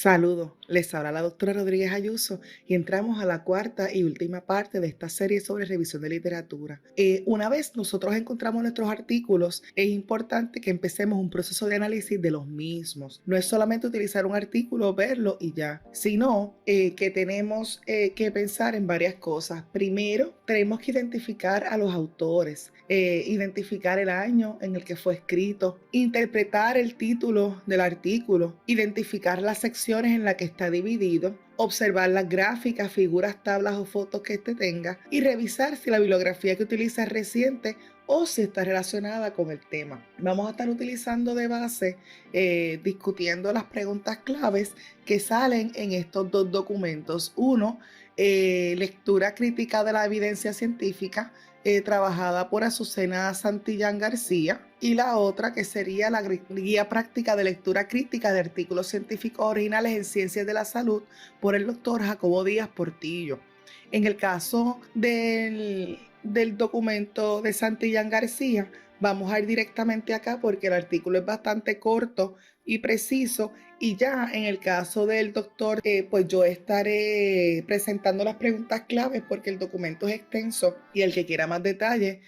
Saludos, les habla la doctora Rodríguez Ayuso y entramos a la cuarta y última parte de esta serie sobre revisión de literatura. Una vez nosotros encontramos nuestros artículos, es importante que empecemos un proceso de análisis de los mismos. No es solamente utilizar un artículo, verlo y ya, sino que tenemos que pensar en varias cosas. Primero, tenemos que identificar a los autores, identificar el año en el que fue escrito, interpretar el título del artículo, identificar las secciones en las que está dividido, observar las gráficas, figuras, tablas o fotos que este tenga y revisar si la bibliografía que utiliza es reciente o si está relacionada con el tema. Vamos a estar utilizando de base, discutiendo las preguntas claves que salen en estos dos documentos. Uno, lectura crítica de la evidencia científica, trabajada por Azucena Santillán García, y la otra que sería la guía práctica de lectura crítica de artículos científicos originales en ciencias de la salud por el doctor Jacobo Díaz Portillo. En el caso del documento de Santillán García, vamos a ir directamente acá porque el artículo es bastante corto y preciso, y ya en el caso del doctor, pues yo estaré presentando las preguntas claves porque el documento es extenso y el que quiera más detalles,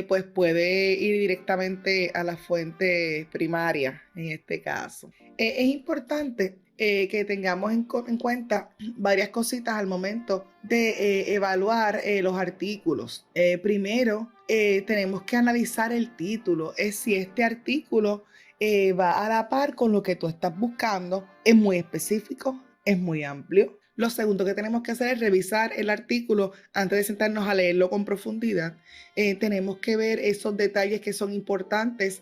pues puede ir directamente a la fuente primaria en este caso. Es importante que tengamos en cuenta varias cositas al momento de evaluar los artículos. Primero, tenemos que analizar el título, es si este artículo va a la par con lo que tú estás buscando, es muy específico, es muy amplio. Lo segundo que tenemos que hacer es revisar el artículo antes de sentarnos a leerlo con profundidad. Tenemos que ver esos detalles que son importantes,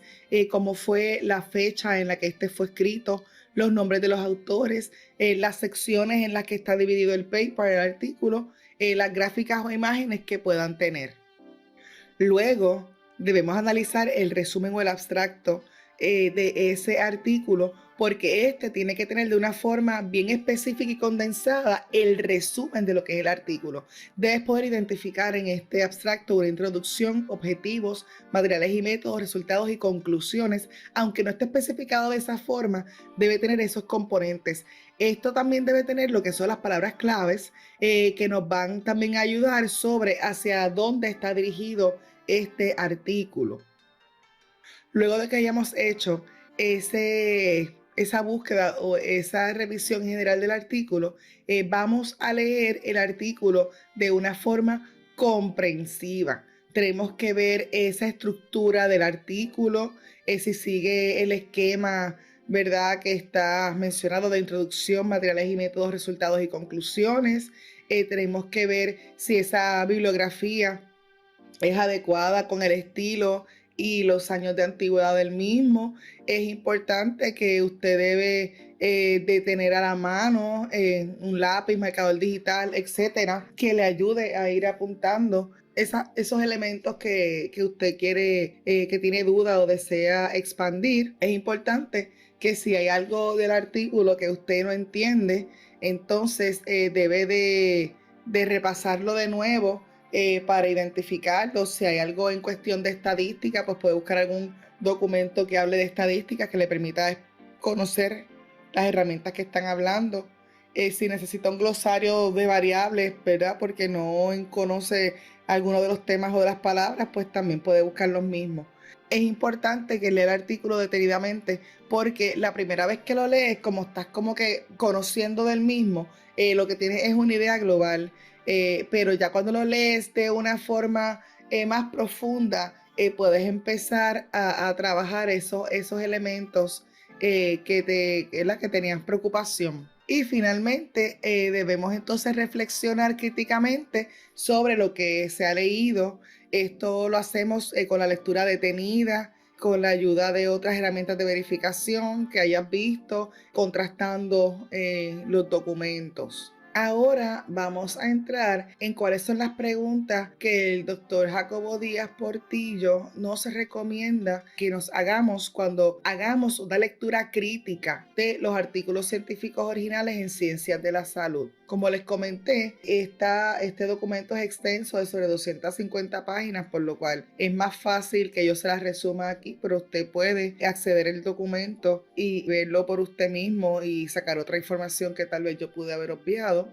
como fue la fecha en la que este fue escrito, los nombres de los autores, las secciones en las que está dividido el paper, el artículo, las gráficas o imágenes que puedan tener. Luego debemos analizar el resumen o el abstracto de ese artículo, porque este tiene que tener de una forma bien específica y condensada el resumen de lo que es el artículo. Debes poder identificar en este abstracto una introducción, objetivos, materiales y métodos, resultados y conclusiones. Aunque no esté especificado de esa forma, debe tener esos componentes. Esto también debe tener lo que son las palabras claves, que nos van también a ayudar sobre hacia dónde está dirigido este artículo. Luego de que hayamos hecho esa búsqueda o esa revisión general del artículo, vamos a leer el artículo de una forma comprensiva. Tenemos que ver esa estructura del artículo, si sigue el esquema, ¿verdad?, que está mencionado de introducción, materiales y métodos, resultados y conclusiones. Tenemos que ver si esa bibliografía es adecuada con el estilo y los años de antigüedad del mismo. Es importante que usted debe de tener a la mano un lápiz, marcador digital, etcétera, que le ayude a ir apuntando esos elementos que usted quiere, que tiene duda o desea expandir. Es importante que si hay algo del artículo que usted no entiende, entonces debe de repasarlo de nuevo, para identificarlo. Si hay algo en cuestión de estadística, pues puede buscar algún documento que hable de estadística que le permita conocer las herramientas que están hablando. Si necesita un glosario de variables, ¿verdad?, porque no conoce alguno de los temas o de las palabras, pues también puede buscar los mismos. Es importante que lea el artículo detenidamente, porque la primera vez que lo lees, como estás como que conociendo del mismo, lo que tienes es una idea global. Pero ya cuando lo lees de una forma más profunda, puedes empezar a trabajar esos elementos en la que tenías preocupación. Y finalmente, debemos entonces reflexionar críticamente sobre lo que se ha leído. Esto lo hacemos con la lectura detenida, con la ayuda de otras herramientas de verificación que hayas visto, contrastando los documentos. Ahora vamos a entrar en cuáles son las preguntas que el doctor Jacobo Díaz Portillo nos recomienda que nos hagamos cuando hagamos una lectura crítica de los artículos científicos originales en ciencias de la salud. Como les comenté, este documento es extenso, de sobre 250 páginas, por lo cual es más fácil que yo se las resuma aquí, pero usted puede acceder al documento y verlo por usted mismo y sacar otra información que tal vez yo pude haber obviado.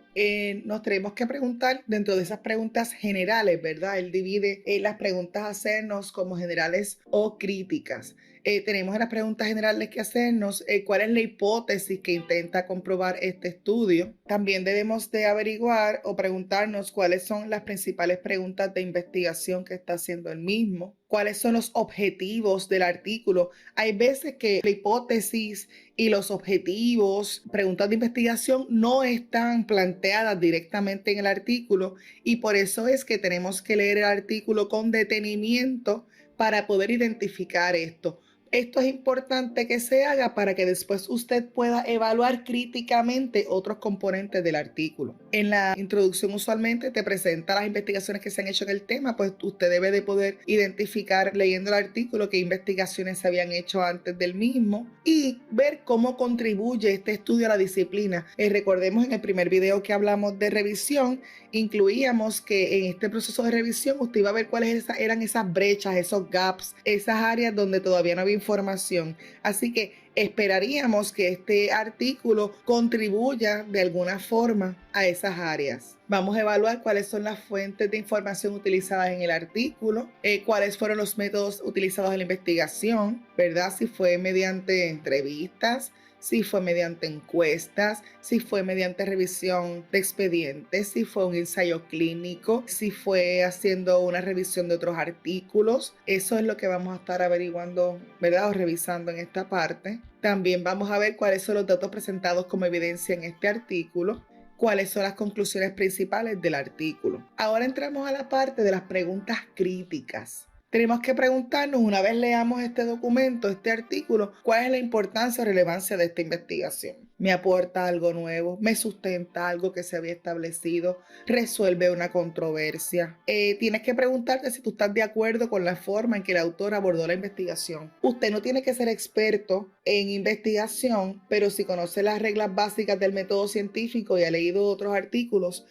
Nos tenemos que preguntar dentro de esas preguntas generales, ¿verdad? Él divide las preguntas a hacernos como generales o críticas. Tenemos las preguntas generales que hacernos, cuál es la hipótesis que intenta comprobar este estudio. También debemos de averiguar o preguntarnos cuáles son las principales preguntas de investigación que está haciendo el mismo, cuáles son los objetivos del artículo. Hay veces que la hipótesis y los objetivos, preguntas de investigación, no están planteadas directamente en el artículo y por eso es que tenemos que leer el artículo con detenimiento para poder identificar esto. Esto es importante que se haga para que después usted pueda evaluar críticamente otros componentes del artículo. En la introducción usualmente te presenta las investigaciones que se han hecho en el tema, pues usted debe de poder identificar leyendo el artículo qué investigaciones se habían hecho antes del mismo y ver cómo contribuye este estudio a la disciplina. Recordemos en el primer video que hablamos de revisión, incluíamos que en este proceso de revisión usted iba a ver cuáles eran esas brechas, esos gaps, esas áreas donde todavía no había información. Así que esperaríamos que este artículo contribuya de alguna forma a esas áreas. Vamos a evaluar cuáles son las fuentes de información utilizadas en el artículo, cuáles fueron los métodos utilizados en la investigación, ¿verdad? Si fue mediante entrevistas, si fue mediante encuestas, si fue mediante revisión de expedientes, si fue un ensayo clínico, si fue haciendo una revisión de otros artículos. Eso es lo que vamos a estar averiguando, ¿verdad? O revisando en esta parte. También vamos a ver cuáles son los datos presentados como evidencia en este artículo, cuáles son las conclusiones principales del artículo. Ahora entramos a la parte de las preguntas críticas. Tenemos que preguntarnos, una vez leamos este documento, este artículo, cuál es la importancia o relevancia de esta investigación. ¿Me aporta algo nuevo? ¿Me sustenta algo que se había establecido? ¿Resuelve una controversia? Tienes que preguntarte si tú estás de acuerdo con la forma en que el autor abordó la investigación. Usted no tiene que ser experto en investigación, pero si conoce las reglas básicas del método científico y ha leído otros artículos,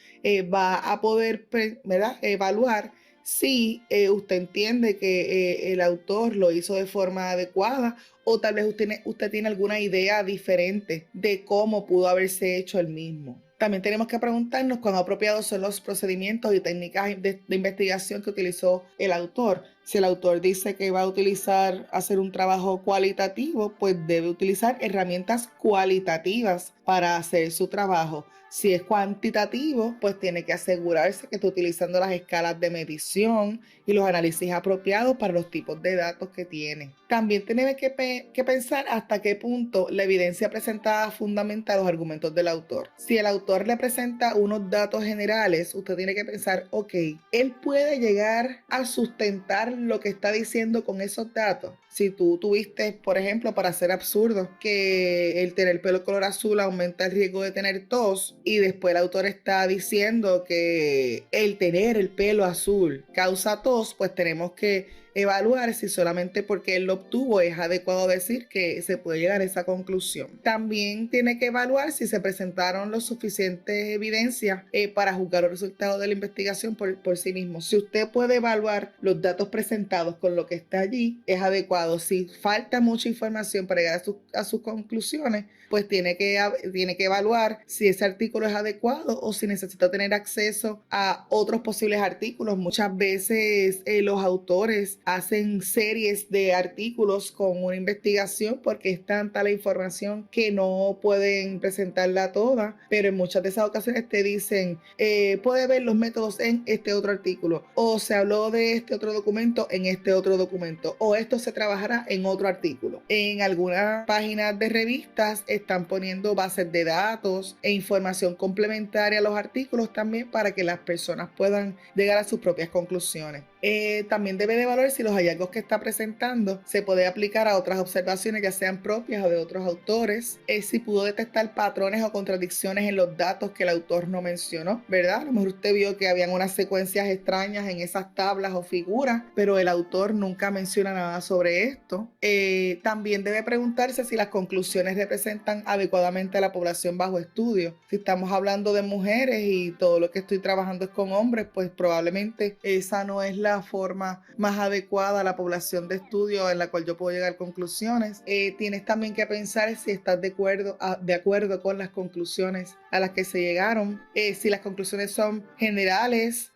va a poder, ¿verdad?, evaluar si usted entiende que el autor lo hizo de forma adecuada o tal vez usted tiene alguna idea diferente de cómo pudo haberse hecho el mismo. También tenemos que preguntarnos cuán apropiados son los procedimientos y técnicas de investigación que utilizó el autor. Si el autor dice que va a hacer un trabajo cualitativo, pues debe utilizar herramientas cualitativas para hacer su trabajo. Si es cuantitativo, pues tiene que asegurarse que está utilizando las escalas de medición y los análisis apropiados para los tipos de datos que tiene. También tenemos que pensar hasta qué punto la evidencia presentada fundamenta los argumentos del autor. Si el autor le presenta unos datos generales, usted tiene que pensar, ok, él puede llegar a sustentar lo que está diciendo con esos datos. Si tú tuviste, por ejemplo, para ser absurdo, que el tener pelo color azul aumenta el riesgo de tener tos y después el autor está diciendo que el tener el pelo azul causa tos, pues tenemos que evaluar si solamente porque él lo obtuvo es adecuado decir que se puede llegar a esa conclusión. También tiene que evaluar si se presentaron los suficientes evidencias para juzgar los resultados de la investigación por sí mismo. Si usted puede evaluar los datos presentados con lo que está allí, es adecuado. Si falta mucha información para llegar a sus conclusiones, pues tiene que evaluar si ese artículo es adecuado o si necesita tener acceso a otros posibles artículos. Muchas veces los autores hacen series de artículos con una investigación porque es tanta la información que no pueden presentarla toda, pero en muchas de esas ocasiones te dicen, puede ver los métodos en este otro artículo, o se habló de este otro documento en este otro documento, o esto se trabajará en otro artículo. En algunas páginas de revistas están poniendo bases de datos e información complementaria a los artículos también para que las personas puedan llegar a sus propias conclusiones. También debe de evaluar si los hallazgos que está presentando se puede aplicar a otras observaciones, ya sean propias o de otros autores, si pudo detectar patrones o contradicciones en los datos que el autor no mencionó, ¿verdad? A lo mejor usted vio que habían unas secuencias extrañas en esas tablas o figuras, pero el autor nunca menciona nada sobre esto. También debe preguntarse si las conclusiones representan adecuadamente a la población bajo estudio. Si estamos hablando de mujeres y todo lo que estoy trabajando es con hombres, pues probablemente esa no es la forma más adecuada a la población de estudio en la cual yo puedo llegar a conclusiones. Tienes también que pensar si estás de acuerdo con las conclusiones a las que se llegaron, si las conclusiones son generales,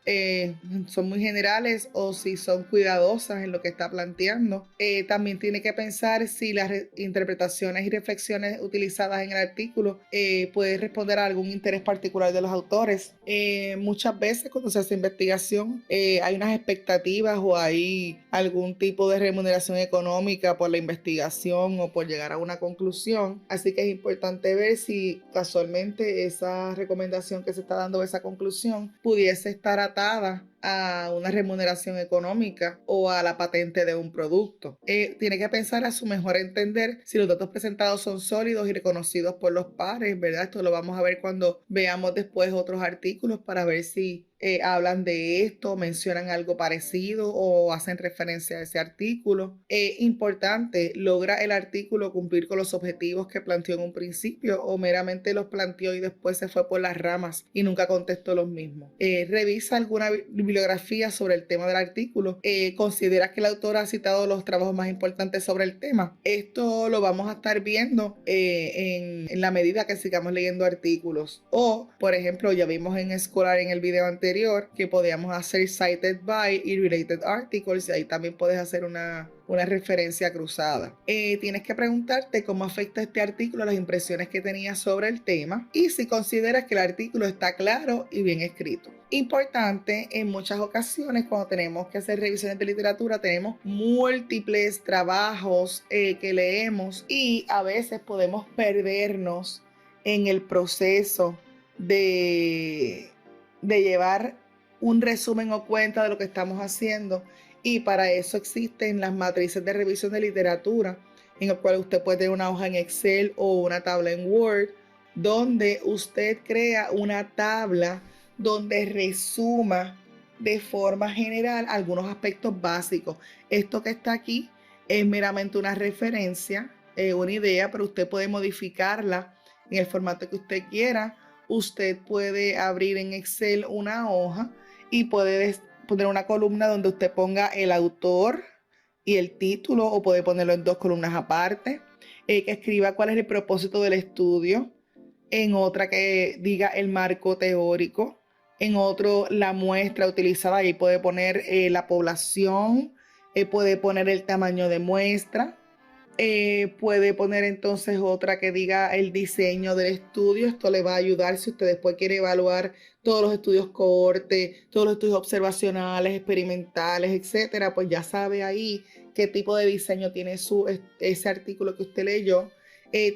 son muy generales, o si son cuidadosas en lo que está planteando. También tiene que pensar si las interpretaciones y reflexiones utilizadas en el artículo pueden responder a algún interés particular de los autores. Muchas veces cuando se hace investigación hay unas expectativas o hay algún tipo de remuneración económica por la investigación o por llegar a una conclusión, así que es importante ver si casualmente esa recomendación que se está dando, esa conclusión, pudiese estar atada a una remuneración económica o a la patente de un producto. Tiene que pensar a su mejor entender si los datos presentados son sólidos y reconocidos por los pares, ¿verdad? Esto lo vamos a ver cuando veamos después otros artículos para ver si hablan de esto, mencionan algo parecido o hacen referencia a ese artículo. Importante, ¿logra el artículo cumplir con los objetivos que planteó en un principio o meramente los planteó y después se fue por las ramas y nunca contestó los mismos? Revisa alguna bibliografía sobre el tema del artículo. ¿Consideras que el autor ha citado los trabajos más importantes sobre el tema? Esto lo vamos a estar viendo en la medida que sigamos leyendo artículos. O, por ejemplo, ya vimos en Scholar en el video anterior que podíamos hacer cited by y related articles, y ahí también puedes hacer una referencia cruzada. Tienes que preguntarte cómo afecta este artículo a las impresiones que tenías sobre el tema y si consideras que el artículo está claro y bien escrito. Importante, en muchas ocasiones cuando tenemos que hacer revisiones de literatura tenemos múltiples trabajos que leemos y a veces podemos perdernos en el proceso de llevar un resumen o cuenta de lo que estamos haciendo, y para eso existen las matrices de revisión de literatura, en el cual usted puede tener una hoja en Excel o una tabla en Word, donde usted crea una tabla donde resuma de forma general algunos aspectos básicos. Esto que está aquí es meramente una referencia, una idea, pero usted puede modificarla en el formato que usted quiera. Usted puede abrir en Excel una hoja y puede poner una columna donde usted ponga el autor y el título, o puede ponerlo en dos columnas aparte, que escriba cuál es el propósito del estudio, en otra que diga el marco teórico, en otro la muestra utilizada, y puede poner la población, puede poner el tamaño de muestra. Puede poner entonces otra que diga el diseño del estudio. Esto le va a ayudar si usted después quiere evaluar todos los estudios cohorte, todos los estudios observacionales, experimentales, etcétera. Pues ya sabe ahí qué tipo de diseño tiene ese artículo que usted leyó.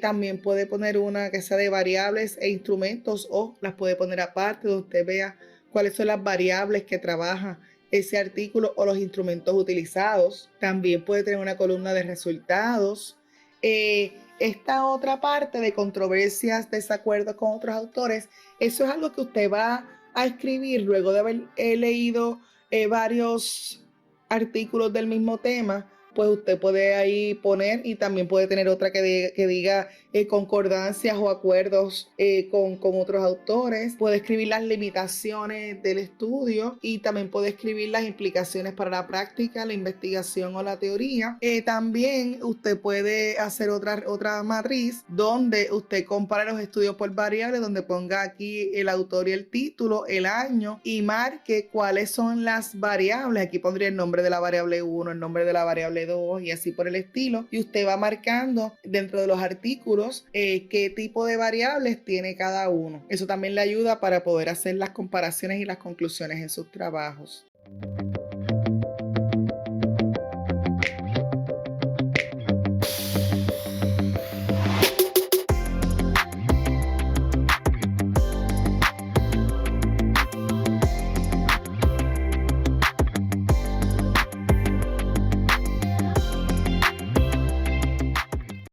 También puede poner una que sea de variables e instrumentos, o las puede poner aparte, donde usted vea cuáles son las variables que trabaja ese artículo o los instrumentos utilizados. También puede tener una columna de resultados. Esta otra parte de controversias, desacuerdos con otros autores, eso es algo que usted va a escribir luego de haber leído varios artículos del mismo tema. Pues usted puede ahí poner, y también puede tener otra que diga concordancias o acuerdos con otros autores. Puede escribir las limitaciones del estudio y también puede escribir las implicaciones para la práctica, la investigación o la teoría. También usted puede hacer otra matriz donde usted compara los estudios por variables, donde ponga aquí el autor y el título, el año, y marque cuáles son las variables. Aquí pondría el nombre de la variable 1, el nombre de la variable 2 y así por el estilo, y usted va marcando dentro de los artículos qué tipo de variables tiene cada uno. Eso también le ayuda para poder hacer las comparaciones y las conclusiones en sus trabajos.